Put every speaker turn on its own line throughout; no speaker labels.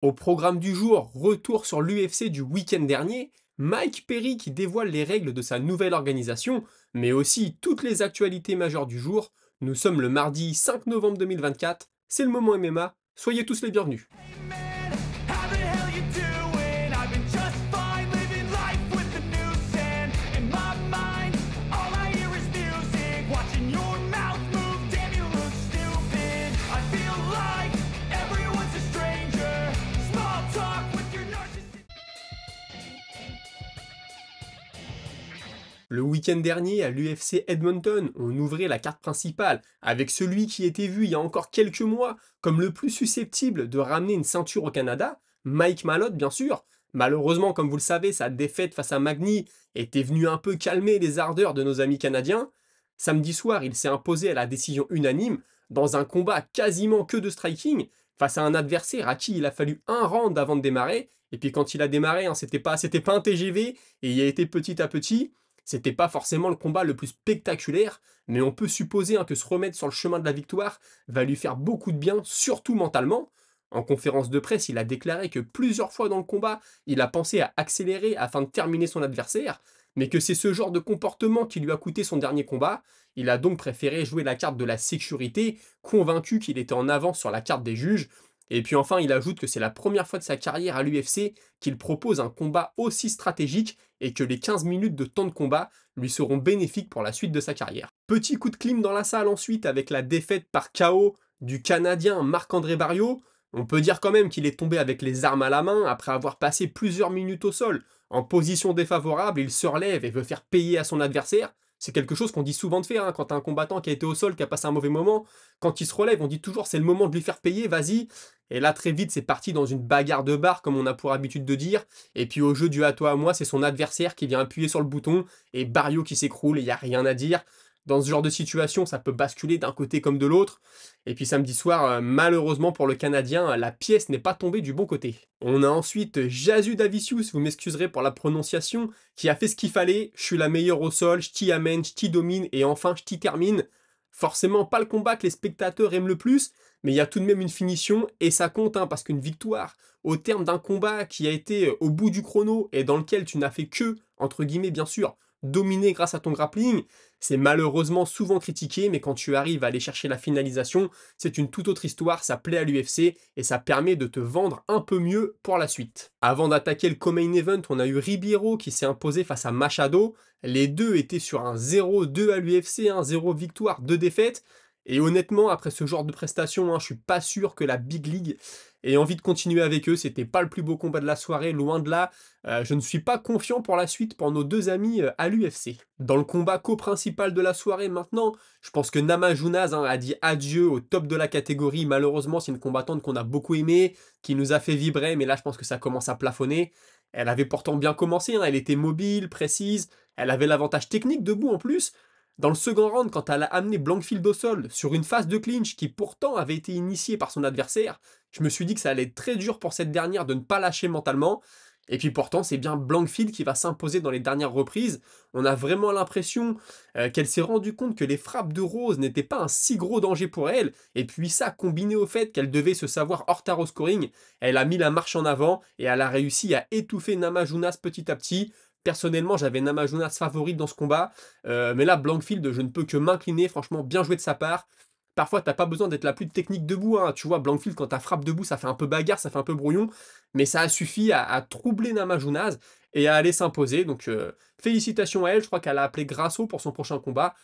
Au programme du jour, retour sur l'UFC du week-end dernier, Mike Perry qui dévoile les règles de sa nouvelle organisation, mais aussi toutes les actualités majeures du jour. Nous sommes le mardi 5 novembre 2024, c'est le moment MMA, soyez tous les bienvenus.
Man, how the hell you doing? I've been just fine living life with the noose and in my mind, all I hear is music. Watching your mouth move, damn you look stupid. I feel like everyone's a stranger. Small talk with your narcissist.
Le week-end dernier, à l'UFC Edmonton, on ouvrait la carte principale avec celui qui était vu il y a encore quelques mois comme le plus susceptible de ramener une ceinture au Canada, Mike Malott bien sûr. Malheureusement, comme vous le savez, sa défaite face à Magny était venue un peu calmer les ardeurs de nos amis canadiens. Samedi soir, il s'est imposé à la décision unanime dans un combat quasiment que de striking face à un adversaire à qui il a fallu un round avant de démarrer. Et puis quand il a démarré, hein, c'était pas un TGV et il a été petit à petit. C'était pas forcément le combat le plus spectaculaire, mais on peut supposer hein, que se remettre sur le chemin de la victoire va lui faire beaucoup de bien, surtout mentalement. En conférence de presse, il a déclaré que plusieurs fois dans le combat, il a pensé à accélérer afin de terminer son adversaire, mais que c'est ce genre de comportement qui lui a coûté son dernier combat. Il a donc préféré jouer la carte de la sécurité, convaincu qu'il était en avance sur la carte des juges. Et puis enfin, il ajoute que c'est la première fois de sa carrière à l'UFC qu'il propose un combat aussi stratégique et que les 15 minutes de temps de combat lui seront bénéfiques pour la suite de sa carrière. Petit coup de clim dans la salle ensuite avec la défaite par KO du Canadien Marc-André Barriault. On peut dire quand même qu'il est tombé avec les armes à la main après avoir passé plusieurs minutes au sol. En position défavorable, il se relève et veut faire payer à son adversaire. C'est quelque chose qu'on dit souvent de faire hein, quand t'as un combattant qui a été au sol, qui a passé un mauvais moment. Quand il se relève, on dit toujours c'est le moment de lui faire payer, vas-y. Et là, très vite, c'est parti dans une bagarre de bar, comme on a pour habitude de dire. Et puis au jeu du à toi à moi, c'est son adversaire qui vient appuyer sur le bouton et Barrio qui s'écroule et il n'y a rien à dire. Dans ce genre de situation, ça peut basculer d'un côté comme de l'autre. Et puis samedi soir, malheureusement pour le Canadien, la pièce n'est pas tombée du bon côté. On a ensuite Jasu Davicius, vous m'excuserez pour la prononciation, qui a fait ce qu'il fallait. Je suis la meilleure au sol, je t'y amène, je t'y domine et enfin je t'y termine. Forcément pas le combat que les spectateurs aiment le plus, mais il y a tout de même une finition et ça compte hein, parce qu'une victoire au terme d'un combat qui a été au bout du chrono et dans lequel tu n'as fait que, entre guillemets bien sûr, dominer grâce à ton grappling, c'est malheureusement souvent critiqué, mais quand tu arrives à aller chercher la finalisation, c'est une toute autre histoire, ça plaît à l'UFC et ça permet de te vendre un peu mieux pour la suite. Avant d'attaquer le co-main event, on a eu Ribeiro qui s'est imposé face à Machado. Les deux étaient sur un 0-2 à l'UFC, un 0 victoire, 2 défaites. Et honnêtement, après ce genre de prestation, hein, je suis pas sûr que la Big League ait envie de continuer avec eux. C'était pas le plus beau combat de la soirée, loin de là. Je ne suis pas confiant pour la suite pour nos deux amis à l'UFC. Dans le combat co-principal de la soirée maintenant, je pense que Namajunas hein, a dit adieu au top de la catégorie. Malheureusement, c'est une combattante qu'on a beaucoup aimée, qui nous a fait vibrer, mais là je pense que ça commence à plafonner. Elle avait pourtant bien commencé, hein, elle était mobile, précise, elle avait l'avantage technique debout en plus. Dans le second round, quand elle a amené Blankfield au sol sur une phase de clinch qui pourtant avait été initiée par son adversaire, je me suis dit que ça allait être très dur pour cette dernière de ne pas lâcher mentalement. Et puis pourtant, c'est bien Blankfield qui va s'imposer dans les dernières reprises. On a vraiment l'impression qu'elle s'est rendue compte que les frappes de Rose n'étaient pas un si gros danger pour elle. Et puis ça, combiné au fait qu'elle devait se savoir hors tard au scoring, elle a mis la marche en avant et elle a réussi à étouffer Namajunas petit à petit. Personnellement, j'avais Namajunas favorite dans ce combat, mais là, Blankfield, je ne peux que m'incliner, franchement, bien joué de sa part. Parfois, t'as pas besoin d'être la plus technique debout, hein. Tu vois, Blankfield, quand t'as frappe debout, ça fait un peu bagarre, ça fait un peu brouillon, mais ça a suffi à troubler Namajunas et à aller s'imposer. Donc, félicitations à elle, je crois qu'elle a appelé Grasso pour son prochain combat.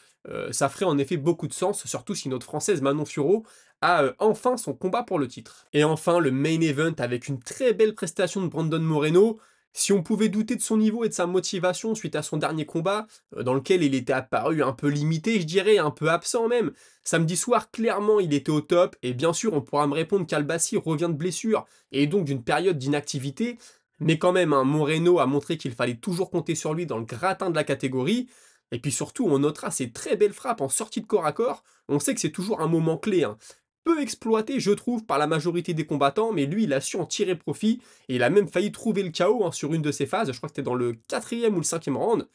Ça ferait en effet beaucoup de sens, surtout si notre Française Manon Fiorot a enfin son combat pour le titre. Et enfin, le main event avec une très belle prestation de Brandon Moreno. Si on pouvait douter de son niveau et de sa motivation suite à son dernier combat, dans lequel il était apparu un peu limité, je dirais, un peu absent même, samedi soir, clairement, il était au top, et bien sûr, on pourra me répondre qu'Albassi revient de blessure, et donc d'une période d'inactivité, mais quand même, hein, Moreno a montré qu'il fallait toujours compter sur lui dans le gratin de la catégorie, et puis surtout, on notera ses très belles frappes en sortie de corps à corps, on sait que c'est toujours un moment clé, hein. Peu exploité, je trouve, par la majorité des combattants, mais lui, il a su en tirer profit, et il a même failli trouver le KO hein, sur une de ses phases, je crois que c'était dans le quatrième ou le cinquième round.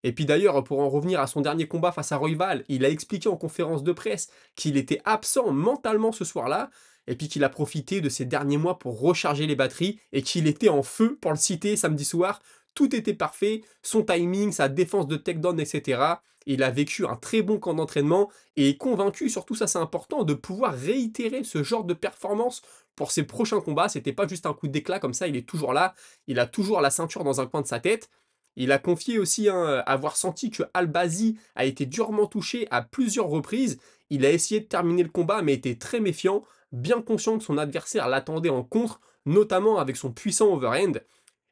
Et puis d'ailleurs, pour en revenir à son dernier combat face à Royval, il a expliqué en conférence de presse qu'il était absent mentalement ce soir-là, et puis qu'il a profité de ces derniers mois pour recharger les batteries, et qu'il était en feu pour le citer samedi soir. Tout était parfait, son timing, sa défense de takedown, etc. Il a vécu un très bon camp d'entraînement et est convaincu, surtout ça c'est important, de pouvoir réitérer ce genre de performance pour ses prochains combats. C'était pas juste un coup d'éclat comme ça, il est toujours là, il a toujours la ceinture dans un coin de sa tête. Il a confié aussi avoir senti que Albazi a été durement touché à plusieurs reprises. Il a essayé de terminer le combat mais était très méfiant, bien conscient que son adversaire l'attendait en contre, notamment avec son puissant overhand.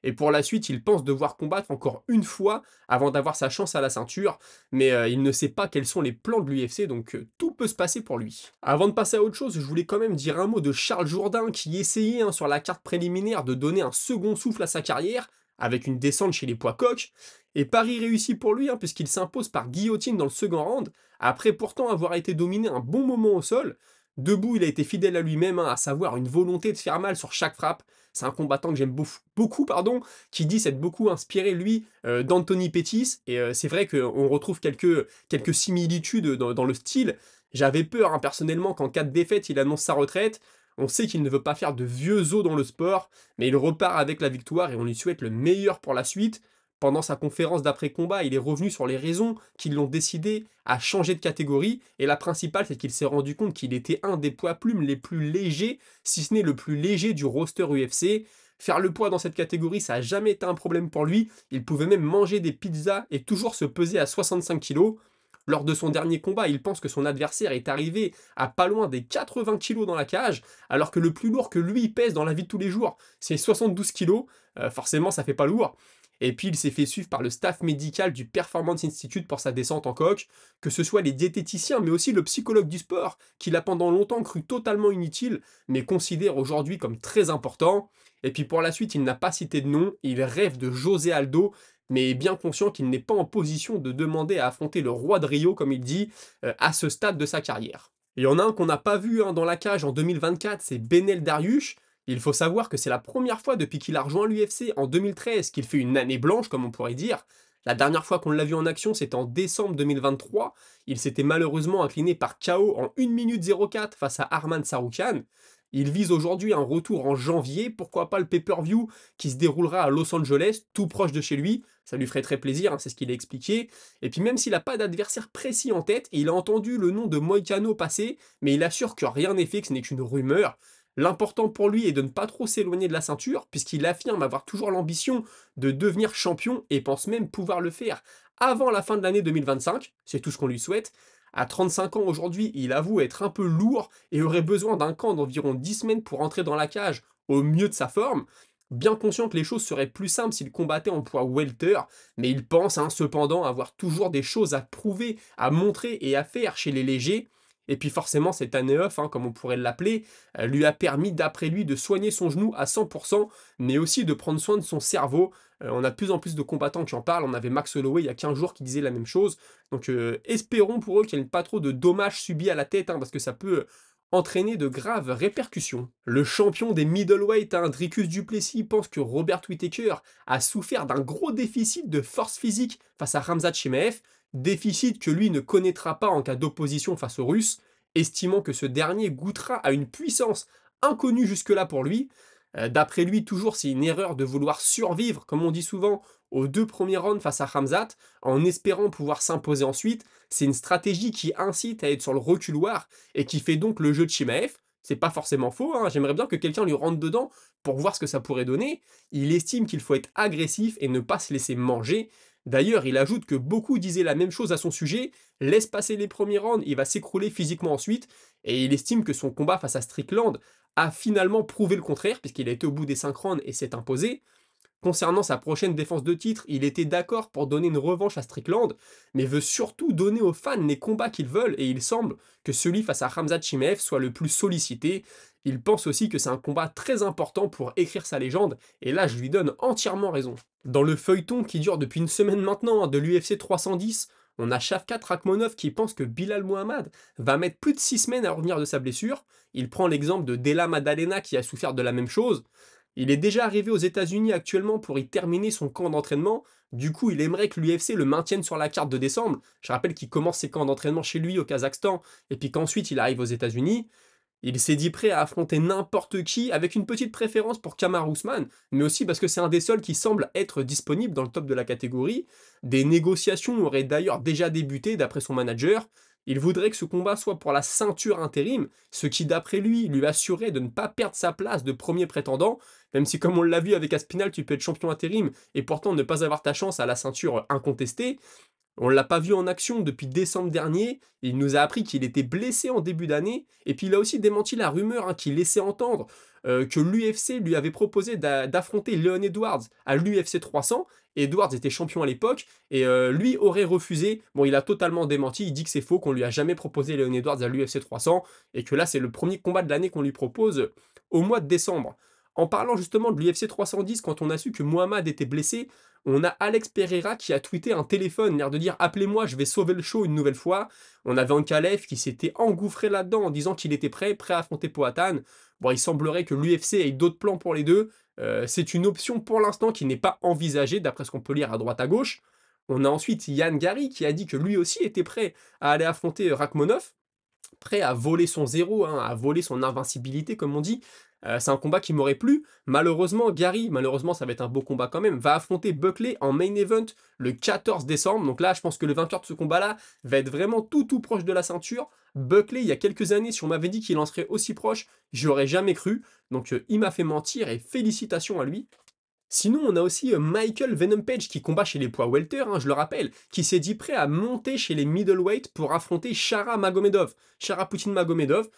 Et pour la suite, il pense devoir combattre encore une fois avant d'avoir sa chance à la ceinture, mais il ne sait pas quels sont les plans de l'UFC, donc tout peut se passer pour lui. Avant de passer à autre chose, je voulais quand même dire un mot de Charles Jourdain qui essayait sur la carte préliminaire de donner un second souffle à sa carrière, avec une descente chez les poids coqs, et pari réussi pour lui, puisqu'il s'impose par guillotine dans le second round, après pourtant avoir été dominé un bon moment au sol. Debout, il a été fidèle à lui-même, à savoir une volonté de faire mal sur chaque frappe. C'est un combattant que j'aime beaucoup, qui dit s'être beaucoup inspiré, lui, d'Anthony Pettis. Et c'est vrai qu'on retrouve quelques similitudes dans le style. J'avais peur, personnellement, qu'en cas de défaite, il annonce sa retraite. On sait qu'il ne veut pas faire de vieux os dans le sport, mais il repart avec la victoire et on lui souhaite le meilleur pour la suite. Pendant sa conférence d'après-combat, il est revenu sur les raisons qui l'ont décidé à changer de catégorie, et la principale, c'est qu'il s'est rendu compte qu'il était un des poids plumes les plus légers, si ce n'est le plus léger du roster UFC. Faire le poids dans cette catégorie, ça n'a jamais été un problème pour lui, il pouvait même manger des pizzas et toujours se peser à 65 kilos. Lors de son dernier combat, il pense que son adversaire est arrivé à pas loin des 80 kilos dans la cage, alors que le plus lourd que lui pèse dans la vie de tous les jours, c'est 72 kilos. Forcément, ça fait pas lourd. Et puis il s'est fait suivre par le staff médical du Performance Institute pour sa descente en coque, que ce soit les diététiciens, mais aussi le psychologue du sport, qu'il a pendant longtemps cru totalement inutile, mais considère aujourd'hui comme très important. Et puis pour la suite, il n'a pas cité de nom, il rêve de José Aldo, mais est bien conscient qu'il n'est pas en position de demander à affronter le roi de Rio, comme il dit, à ce stade de sa carrière. Il y en a un qu'on n'a pas vu dans la cage en 2024, c'est Benel Dariush. Il faut savoir que c'est la première fois depuis qu'il a rejoint l'UFC en 2013 qu'il fait une année blanche, comme on pourrait dire. La dernière fois qu'on l'a vu en action, c'était en décembre 2023. Il s'était malheureusement incliné par KO en 1 minute 04 face à Arman Saroukian. Il vise aujourd'hui un retour en janvier, pourquoi pas le pay-per-view qui se déroulera à Los Angeles, tout proche de chez lui. Ça lui ferait très plaisir, c'est ce qu'il a expliqué. Et puis même s'il n'a pas d'adversaire précis en tête, il a entendu le nom de Moïcano passer, mais il assure que rien n'est fait, que ce n'est qu'une rumeur. L'important pour lui est de ne pas trop s'éloigner de la ceinture, puisqu'il affirme avoir toujours l'ambition de devenir champion et pense même pouvoir le faire avant la fin de l'année 2025, c'est tout ce qu'on lui souhaite. À 35 ans aujourd'hui, il avoue être un peu lourd et aurait besoin d'un camp d'environ 10 semaines pour entrer dans la cage au mieux de sa forme. Bien conscient que les choses seraient plus simples s'il combattait en poids welter, mais il pense cependant avoir toujours des choses à prouver, à montrer et à faire chez les légers. Et puis forcément, cette année off, comme on pourrait l'appeler, lui a permis, d'après lui, de soigner son genou à 100%, mais aussi de prendre soin de son cerveau. On a de plus en plus de combattants qui en parlent. On avait Max Holloway il y a 15 jours qui disait la même chose. Donc espérons pour eux qu'il n'y ait pas trop de dommages subis à la tête, parce que ça peut entraîner de graves répercussions. Le champion des middleweight, Dricus du Plessis, pense que Robert Whittaker a souffert d'un gros déficit de force physique face à Khamzat Chimaev, déficit que lui ne connaîtra pas en cas d'opposition face aux Russes, estimant que ce dernier goûtera à une puissance inconnue jusque-là pour lui. D'après lui, toujours, c'est une erreur de vouloir survivre, comme on dit souvent, aux 2 premiers rounds face à Khamzat, en espérant pouvoir s'imposer ensuite. C'est une stratégie qui incite à être sur le reculoir et qui fait donc le jeu de Chimaev. C'est pas forcément faux, j'aimerais bien que quelqu'un lui rentre dedans pour voir ce que ça pourrait donner. Il estime qu'il faut être agressif et ne pas se laisser manger. D'ailleurs, il ajoute que beaucoup disaient la même chose à son sujet, laisse passer les premiers rounds, il va s'écrouler physiquement ensuite, et il estime que son combat face à Strickland a finalement prouvé le contraire, puisqu'il a été au bout des 5 rounds et s'est imposé. Concernant sa prochaine défense de titre, il était d'accord pour donner une revanche à Strickland, mais veut surtout donner aux fans les combats qu'ils veulent, et il semble que celui face à Khamzat Chimaev soit le plus sollicité. Il pense aussi que c'est un combat très important pour écrire sa légende, et là je lui donne entièrement raison. Dans le feuilleton qui dure depuis une semaine maintenant de l'UFC 310, on a Shavkat Rakhmonov qui pense que Bilal Muhammad va mettre plus de 6 semaines à revenir de sa blessure. Il prend l'exemple de Della Maddalena qui a souffert de la même chose. Il est déjà arrivé aux États-Unis actuellement pour y terminer son camp d'entraînement. Du coup, il aimerait que l'UFC le maintienne sur la carte de décembre. Je rappelle qu'il commence ses camps d'entraînement chez lui au Kazakhstan et puis qu'ensuite il arrive aux États-Unis. Il s'est dit prêt à affronter n'importe qui, avec une petite préférence pour Kamaru Usman, mais aussi parce que c'est un des seuls qui semble être disponible dans le top de la catégorie. Des négociations auraient d'ailleurs déjà débuté d'après son manager. Il voudrait que ce combat soit pour la ceinture intérim, ce qui d'après lui assurait de ne pas perdre sa place de premier prétendant, même si comme on l'a vu avec Aspinal, tu peux être champion intérim et pourtant ne pas avoir ta chance à la ceinture incontestée. On l'a pas vu en action depuis décembre dernier, il nous a appris qu'il était blessé en début d'année, et puis il a aussi démenti la rumeur hein, qui laissait entendre que l'UFC lui avait proposé d'affronter Leon Edwards à l'UFC 300. Edwards était champion à l'époque, et lui aurait refusé. Bon, il a totalement démenti, il dit que c'est faux, qu'on lui a jamais proposé Leon Edwards à l'UFC 300, et que là c'est le premier combat de l'année qu'on lui propose au mois de décembre. En parlant justement de l'UFC 310, quand on a su que Muhammad était blessé, on a Alex Pereira qui a tweeté un téléphone, l'air de dire appelez-moi, je vais sauver le show une nouvelle fois. On avait Ankalev qui s'était engouffré là-dedans en disant qu'il était prêt à affronter Poatan. Bon, il semblerait que l'UFC ait d'autres plans pour les deux. C'est une option pour l'instant qui n'est pas envisagée, d'après ce qu'on peut lire à droite à gauche. On a ensuite Yann Gary qui a dit que lui aussi était prêt à aller affronter Rakhmonov, prêt à voler son zéro, hein, à voler son invincibilité, comme on dit. C'est un combat qui m'aurait plu. Malheureusement, Gary, malheureusement, ça va être un beau combat quand même, va affronter Buckley en main event le 14 décembre. Donc là, je pense que le vainqueur de ce combat-là va être vraiment tout proche de la ceinture. Buckley, il y a quelques années, si on m'avait dit qu'il en serait aussi proche, j'aurais jamais cru. Donc il m'a fait mentir et félicitations à lui. Sinon, on a aussi Michael Venom Page qui combat chez les poids welter, hein, je le rappelle, qui s'est dit prêt à monter chez les middleweight pour affronter Shara Magomedov. Shara Poutine Magomedov.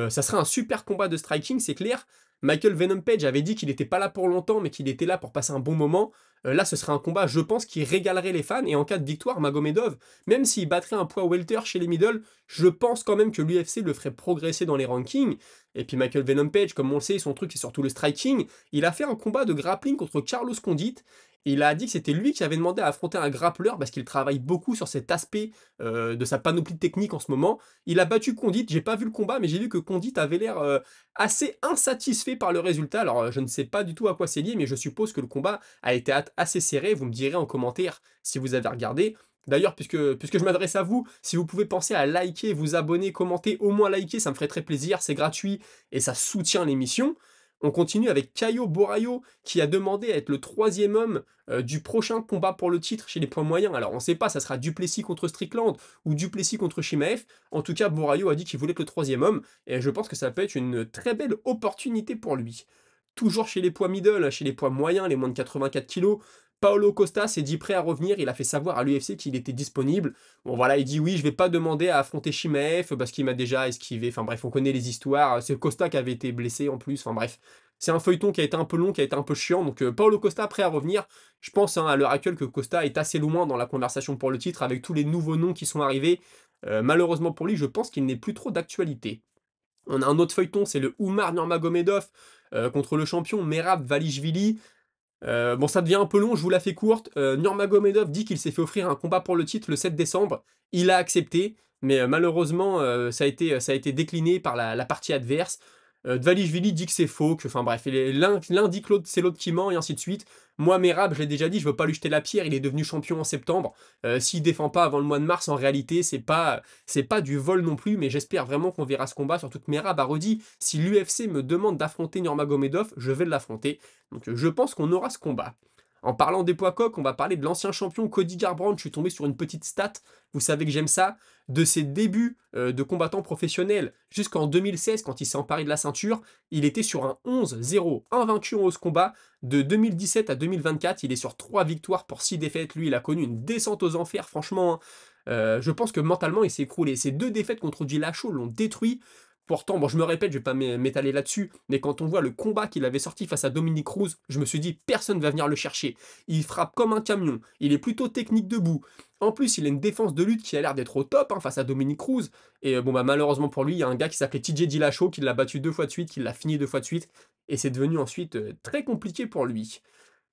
Ça serait un super combat de striking, c'est clair. Michael Venom Page avait dit qu'il n'était pas là pour longtemps, mais qu'il était là pour passer un bon moment. Là, ce serait un combat, je pense, qui régalerait les fans. Et en cas de victoire, Magomedov, même s'il battrait un poids welter chez les middle, je pense quand même que l'UFC le ferait progresser dans les rankings. Et puis Michael Venom Page, comme on le sait, son truc c'est surtout le striking. Il a fait un combat de grappling contre Carlos Condit. Et il a dit que c'était lui qui avait demandé à affronter un grappleur parce qu'il travaille beaucoup sur cet aspect de sa panoplie technique en ce moment. Il a battu Condit, j'ai pas vu le combat, mais j'ai vu que Condit avait l'air assez insatisfait par le résultat. Alors je ne sais pas du tout à quoi c'est lié, mais je suppose que le combat a été assez serré. Vous me direz en commentaire si vous avez regardé. D'ailleurs, puisque je m'adresse à vous, si vous pouvez penser à liker, vous abonner, commenter, au moins liker, ça me ferait très plaisir, c'est gratuit et ça soutient l'émission. On continue avec Caio Borraio qui a demandé à être le troisième homme du prochain combat pour le titre chez les poids moyens. Alors on ne sait pas, ça sera Duplessis contre Strickland ou Duplessis contre Chimaev. En tout cas, Borraio a dit qu'il voulait être le troisième homme et je pense que ça peut être une très belle opportunité pour lui. Toujours chez les poids middle, chez les poids moyens, les moins de 84 kg, Paulo Costa s'est dit prêt à revenir, il a fait savoir à l'UFC qu'il était disponible. Bon voilà, il dit oui, je vais pas demander à affronter Chimaev parce qu'il m'a déjà esquivé. Enfin bref, on connaît les histoires. C'est Costa qui avait été blessé en plus. Enfin bref, c'est un feuilleton qui a été un peu long, qui a été un peu chiant. Donc Paulo Costa prêt à revenir. Je pense hein, à l'heure actuelle que Costa est assez loin dans la conversation pour le titre avec tous les nouveaux noms qui sont arrivés. Malheureusement pour lui, je pense qu'il n'est plus trop d'actualité. On a un autre feuilleton, c'est le Oumar Nurmagomedov contre le champion Merab Valishvili. Bon, ça devient un peu long, je vous la fais courte. Nurmagomedov dit qu'il s'est fait offrir un combat pour le titre le 7 décembre. Il a accepté, mais malheureusement, ça a été décliné par la partie adverse. Dvalishvili dit que c'est faux, que, enfin bref, l'un dit que c'est l'autre qui ment, et ainsi de suite. Moi, Merab, je l'ai déjà dit, je veux pas lui jeter la pierre, il est devenu champion en septembre. S'il défend pas avant le mois de mars, en réalité, c'est pas du vol non plus, mais j'espère vraiment qu'on verra ce combat, surtout que Merab a redit, si l'UFC me demande d'affronter Nurmagomedov, je vais l'affronter. Donc je pense qu'on aura ce combat. En parlant des poids coqs, on va parler de l'ancien champion Cody Garbrandt. Je suis tombé sur une petite stat, vous savez que j'aime ça, de ses débuts de combattant professionnel jusqu'en 2016, quand il s'est emparé de la ceinture, il était sur un 11-0, invaincu en hausse combat. De 2017 à 2024, il est sur 3 victoires pour 6 défaites. Lui, il a connu une descente aux enfers, franchement. Je pense que mentalement, il s'est écroulé. Ces 2 défaites contre Dillashaw l'ont détruit. Pourtant, bon, je me répète, je vais pas m'étaler là-dessus, mais quand on voit le combat qu'il avait sorti face à Dominic Cruz, je me suis dit, personne va venir le chercher. Il frappe comme un camion, il est plutôt technique debout. En plus, il a une défense de lutte qui a l'air d'être au top hein, face à Dominic Cruz. Et bon, bah, malheureusement pour lui, il y a un gars qui s'appelait TJ Dillashaw qui l'a battu 2 fois de suite, qui l'a fini 2 fois de suite. Et c'est devenu ensuite très compliqué pour lui.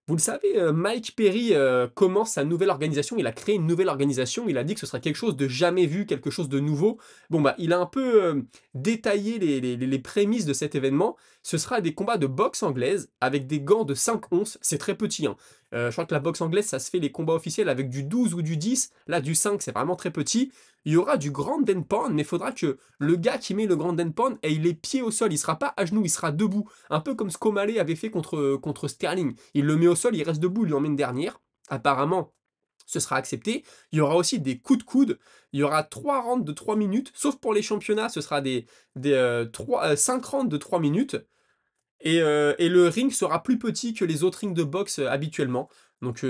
Vous le savez, Mike Perry commence sa nouvelle organisation, il a créé une nouvelle organisation, il a dit que ce serait quelque chose de jamais vu, quelque chose de nouveau. Bon bah, il a un peu détaillé les prémices de cet événement. Ce sera des combats de boxe anglaise avec des gants de 5 onces, c'est très petit. Hein. Je crois que la boxe anglaise, ça se fait les combats officiels avec du 12 ou du 10. Là, du 5, c'est vraiment très petit. Il y aura du grand and pound, mais il faudra que le gars qui met le grand and pound ait les pieds au sol. Il sera pas à genoux, il sera debout. Un peu comme ce qu'O'Malley avait fait contre Sterling. Il le met au sol, il reste debout, il lui en met une dernière. Apparemment, ce sera accepté. Il y aura aussi des coups de coude. Il y aura 3 rounds de 3 minutes, sauf pour les championnats, ce sera 5 rounds de 3 minutes. Et le ring sera plus petit que les autres rings de boxe habituellement. Donc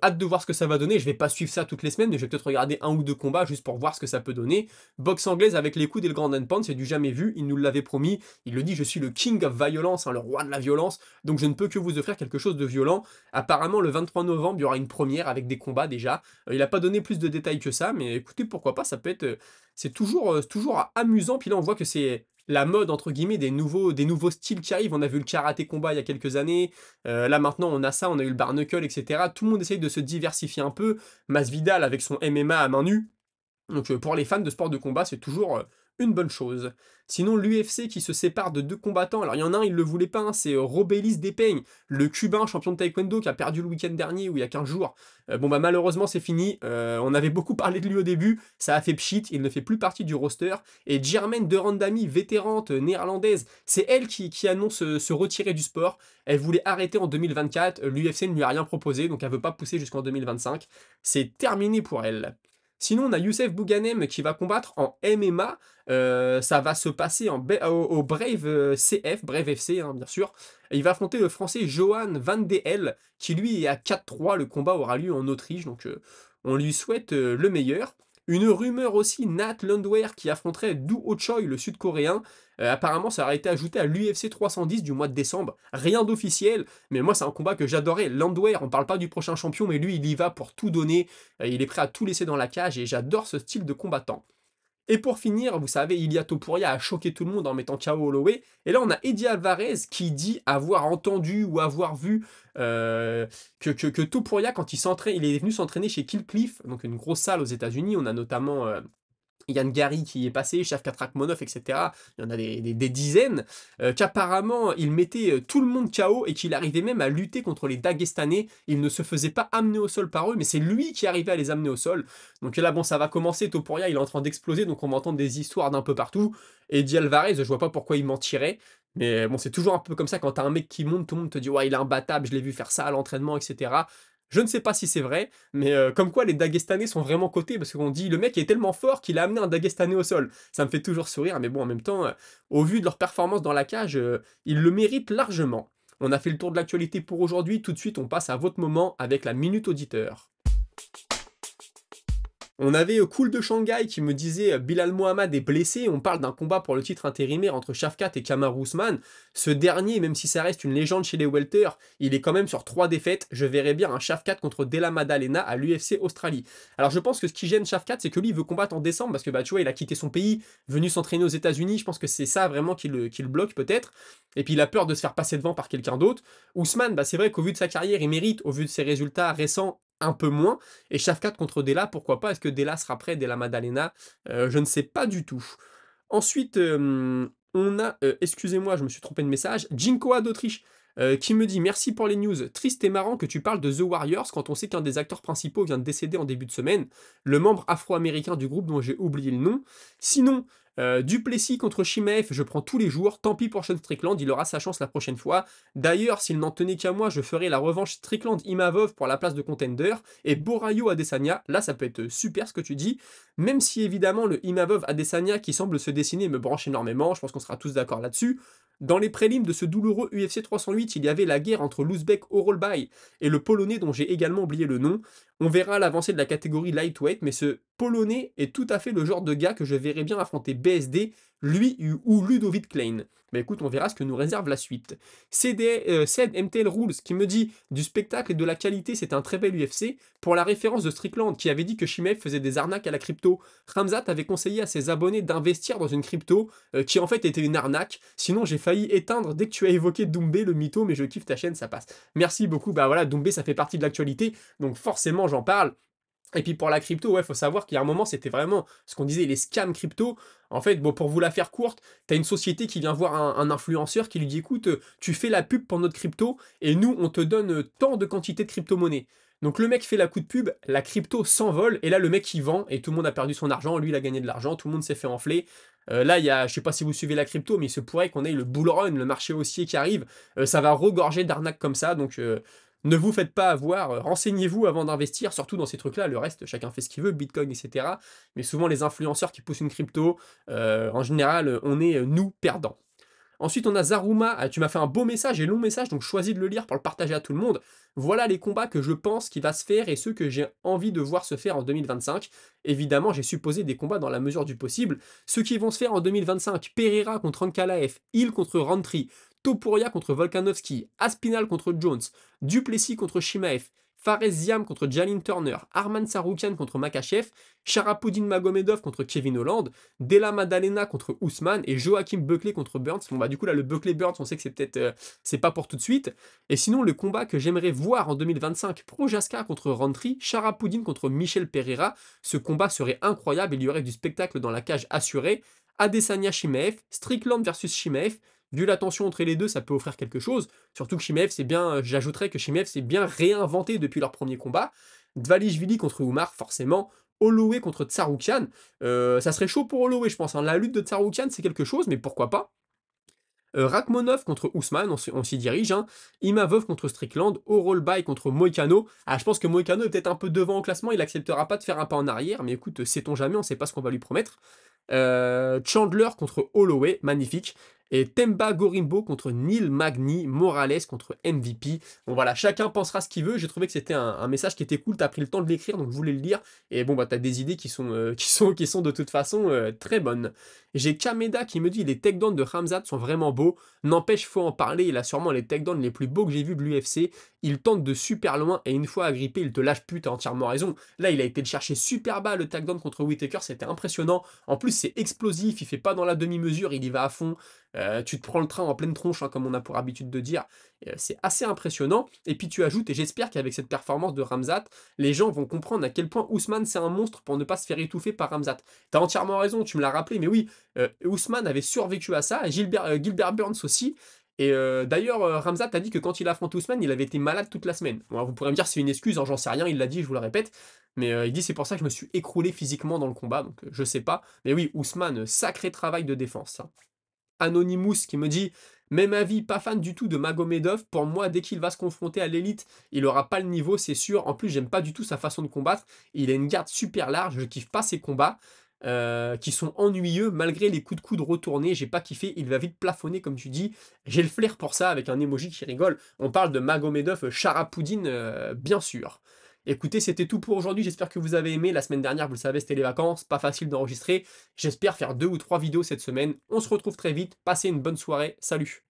hâte de voir ce que ça va donner. Je vais pas suivre ça toutes les semaines, mais je vais peut-être regarder un ou deux combats juste pour voir ce que ça peut donner. Boxe anglaise avec les coudes et le grand and pound, c'est du jamais vu. Il nous l'avait promis. Il le dit, je suis le king of violence, hein, le roi de la violence. Donc je ne peux que vous offrir quelque chose de violent. Apparemment, le 23 novembre, il y aura une première avec des combats déjà. Il n'a pas donné plus de détails que ça, mais écoutez, pourquoi pas, ça peut être... c'est toujours amusant. Puis là, on voit que c'est la mode entre guillemets des nouveaux styles qui arrivent. On a vu le karaté combat il y a quelques années. Là maintenant on a ça, on a eu le bare knuckle, etc. Tout le monde essaye de se diversifier un peu. Masvidal avec son MMA à main nue. Donc pour les fans de sport de combat, c'est toujours une bonne chose. Sinon, l'UFC qui se sépare de deux combattants, alors il y en a un, il le voulait pas, hein, c'est Robelis Depeigne, le cubain champion de taekwondo qui a perdu le week-end dernier ou il y a 15 jours. Bon bah malheureusement c'est fini, on avait beaucoup parlé de lui au début, ça a fait pchit, il ne fait plus partie du roster. Et Germaine de Randami, vétérante néerlandaise, c'est elle qui annonce se retirer du sport. Elle voulait arrêter en 2024, l'UFC ne lui a rien proposé, donc elle veut pas pousser jusqu'en 2025. C'est terminé pour elle. Sinon, on a Youssef Bouganem qui va combattre en MMA. Ça va se passer au Brave CF, Brave FC, hein, bien sûr. Et il va affronter le français Johan Van de Hel, qui lui est à 4-3. Le combat aura lieu en Autriche, donc on lui souhaite le meilleur. Une rumeur aussi, Nat Landwehr qui affronterait Du Ho Choi, le sud-coréen. Apparemment, ça aurait été ajouté à l'UFC 310 du mois de décembre. Rien d'officiel, mais moi, c'est un combat que j'adorais. Landwehr, on parle pas du prochain champion, mais lui, il y va pour tout donner. Il est prêt à tout laisser dans la cage et j'adore ce style de combattant. Et pour finir, vous savez, Ilia Topuria a choqué tout le monde en mettant KO Holloway. Et là, on a Eddie Alvarez qui dit avoir entendu ou avoir vu que Topuria, quand il est venu s'entraîner chez Kill Cliff, donc une grosse salle aux États-Unis. On a notamment Yann Gary qui est passé, Shavkat Rakhmonov, etc. Il y en a des dizaines. Qu'apparemment, il mettait tout le monde KO et qu'il arrivait même à lutter contre les Dagestanais. Il ne se faisait pas amener au sol par eux, mais c'est lui qui arrivait à les amener au sol. Donc là, bon, ça va commencer. Topuria, il est en train d'exploser, donc on va entendre des histoires d'un peu partout. Et Eddie Alvarez, je vois pas pourquoi il mentirait. Mais bon, c'est toujours un peu comme ça quand t'as un mec qui monte, tout le monde te dit ouais, il est imbattable, je l'ai vu faire ça à l'entraînement, etc. Je ne sais pas si c'est vrai, mais comme quoi les Dagestanais sont vraiment cotés, parce qu'on dit le mec est tellement fort qu'il a amené un Dagestanais au sol. Ça me fait toujours sourire, mais bon, en même temps, au vu de leur performance dans la cage, ils le méritent largement. On a fait le tour de l'actualité pour aujourd'hui, tout de suite on passe à votre moment avec la Minute Auditeur. On avait Cool de Shanghai qui me disait Bilal Mohamed est blessé. On parle d'un combat pour le titre intérimaire entre Shavkat et Kamaru Usman. Ce dernier, même si ça reste une légende chez les welters, il est quand même sur 3 défaites. Je verrais bien un Shavkat contre Della Maddalena à l'UFC Australie. Alors je pense que ce qui gêne Shavkat, c'est que lui il veut combattre en décembre parce que bah tu vois il a quitté son pays, venu s'entraîner aux États-Unis. Je pense que c'est ça vraiment qui le bloque peut-être. Et puis il a peur de se faire passer devant par quelqu'un d'autre. Usman, bah c'est vrai qu'au vu de sa carrière, il mérite, au vu de ses résultats récents, un peu moins. Et Shavkat contre Della, pourquoi pas? Est-ce que Della sera prêt, Della Maddalena? Je ne sais pas du tout. Ensuite, on a, excusez-moi, je me suis trompé de message, Jinkoa d'Autriche, qui me dit merci pour les news. Triste et marrant que tu parles de The Warriors quand on sait qu'un des acteurs principaux vient de décéder en début de semaine, le membre afro-américain du groupe dont j'ai oublié le nom. Sinon, Duplessis contre Chimaev, je prends tous les jours. Tant pis pour Sean Strickland, il aura sa chance la prochaine fois. D'ailleurs, s'il n'en tenait qu'à moi, je ferai la revanche Strickland-Imavov pour la place de contender. Et Borayo Adesanya, là ça peut être super ce que tu dis. Même si évidemment le Imavov Adesanya qui semble se dessiner me branche énormément, je pense qu'on sera tous d'accord là-dessus. Dans les prélims de ce douloureux UFC 308, il y avait la guerre entre l'Ouzbek Orolbay et le Polonais dont j'ai également oublié le nom. On verra l'avancée de la catégorie lightweight, mais ce Polonais est tout à fait le genre de gars que je verrais bien affronter BSD, lui ou Ludovic Klein. Mais écoute, on verra ce que nous réserve la suite. Ced MTL Rules qui me dit du spectacle et de la qualité, c'est un très bel UFC. Pour la référence de Strickland qui avait dit que Chimaev faisait des arnaques à la crypto, Khamzat avait conseillé à ses abonnés d'investir dans une crypto qui en fait était une arnaque. Sinon, j'ai failli éteindre dès que tu as évoqué Doumbé, le mytho, mais je kiffe ta chaîne, ça passe. Merci beaucoup. Bah voilà, Doumbé, ça fait partie de l'actualité, donc forcément, j'en parle. Et puis pour la crypto, ouais, faut savoir qu'il y a un moment, c'était vraiment ce qu'on disait les scams crypto. En fait, bon, pour vous la faire courte, tu as une société qui vient voir un influenceur qui lui dit: «Écoute, tu fais la pub pour notre crypto et nous, on te donne, tant de quantité de crypto-monnaie». Donc le mec fait la coup de pub, la crypto s'envole et là, le mec, il vend et tout le monde a perdu son argent. Lui, il a gagné de l'argent, tout le monde s'est fait enfler. Là, il y a je sais pas si vous suivez la crypto, mais il se pourrait qu'on ait le bull run, le marché haussier qui arrive. Ça va regorger d'arnaques comme ça, donc ne vous faites pas avoir, renseignez-vous avant d'investir, surtout dans ces trucs-là. Le reste, chacun fait ce qu'il veut, Bitcoin, etc. Mais souvent, les influenceurs qui poussent une crypto, en général, on est, nous, perdants. Ensuite, on a Zaruma. Ah, tu m'as fait un beau message et long message, donc choisis de le lire pour le partager à tout le monde. Voilà les combats que je pense qu'il va se faire et ceux que j'ai envie de voir se faire en 2025. Évidemment, j'ai supposé des combats dans la mesure du possible. Ceux qui vont se faire en 2025, Pereira contre Ankalaev, Hill contre Rantry, Topuria contre Volkanovski, Aspinal contre Jones, Duplessis contre Shimaev, Fares Ziam contre Jalin Turner, Arman Saroukian contre Makachev, Sharapudin Magomedov contre Kevin Holland, Della Maddalena contre Ousmane et Joachim Buckley contre Burns. Bon bah du coup là le Buckley Burns on sait que c'est peut-être c'est pas pour tout de suite. Et sinon le combat que j'aimerais voir en 2025, Projaska contre Rantry, Sharapudin contre Michel Pereira, ce combat serait incroyable, il y aurait du spectacle dans la cage assurée. Adesanya Shimaev, Strickland versus Shimaev. Vu la tension entre les deux, ça peut offrir quelque chose. Surtout que Shimaev, c'est bien, j'ajouterais que Shimaev s'est bien réinventé depuis leur premier combat. Dvalishvili contre Oumar, forcément. Holloway contre Tsaroukian. Ça serait chaud pour Holloway, je pense, hein. La lutte de Tsaroukian, c'est quelque chose, mais pourquoi pas. Rakhmonov contre Ousmane, on s'y dirige, hein. Imavov contre Strickland. Orolbai contre Moïcano. Ah, je pense que Moïcano est peut-être un peu devant au classement, il acceptera pas de faire un pas en arrière, mais écoute, sait-on jamais, on sait pas ce qu'on va lui promettre. Chandler contre Holloway, magnifique. Et Temba Gorimbo contre Neil Magny, Morales contre MVP. Bon voilà, chacun pensera ce qu'il veut. J'ai trouvé que c'était un message qui était cool. T'as pris le temps de l'écrire, donc je voulais le lire. Et bon bah t'as des idées qui sont, qui sont de toute façon très bonnes. J'ai Kameda qui me dit les takedowns de Khamzat sont vraiment beaux. N'empêche, faut en parler. Il a sûrement les takedowns les plus beaux que j'ai vus de l'UFC. Il tente de super loin et une fois agrippé, il te lâche plus. T'as entièrement raison. Là, il a été le chercher super bas le takedown contre Whittaker. C'était impressionnant. En plus, c'est explosif, il fait pas dans la demi-mesure, il y va à fond. Tu te prends le train en pleine tronche, hein, comme on a pour habitude de dire. C'est assez impressionnant. Et puis tu ajoutes, et j'espère qu'avec cette performance de Khamzat, les gens vont comprendre à quel point Ousmane c'est un monstre pour ne pas se faire étouffer par Khamzat. T'as entièrement raison, tu me l'as rappelé, mais oui, Ousmane avait survécu à ça, et Gilbert Burns aussi. Et d'ailleurs, Khamzat a dit que quand il affronte Ousmane, il avait été malade toute la semaine. Bon, vous pourrez me dire c'est une excuse, hein, j'en sais rien, il l'a dit, je vous le répète. Mais il dit c'est pour ça que je me suis écroulé physiquement dans le combat, donc je sais pas. Mais oui, Ousmane, sacré travail de défense, hein. Anonymous qui me dit même avis, pas fan du tout de Magomedov. Pour moi, dès qu'il va se confronter à l'élite, il aura pas le niveau, c'est sûr. En plus, j'aime pas du tout sa façon de combattre. Il a une garde super large, je kiffe pas ses combats. Qui sont ennuyeux malgré les coups de coude retournés, j'ai pas kiffé, il va vite plafonner comme tu dis, j'ai le flair pour ça avec un emoji qui rigole, on parle de Magomedov Charapoudine bien sûr. Écoutez, c'était tout pour aujourd'hui, j'espère que vous avez aimé, la semaine dernière vous le savez c'était les vacances, pas facile d'enregistrer, j'espère faire 2 ou 3 vidéos cette semaine, on se retrouve très vite, passez une bonne soirée, salut.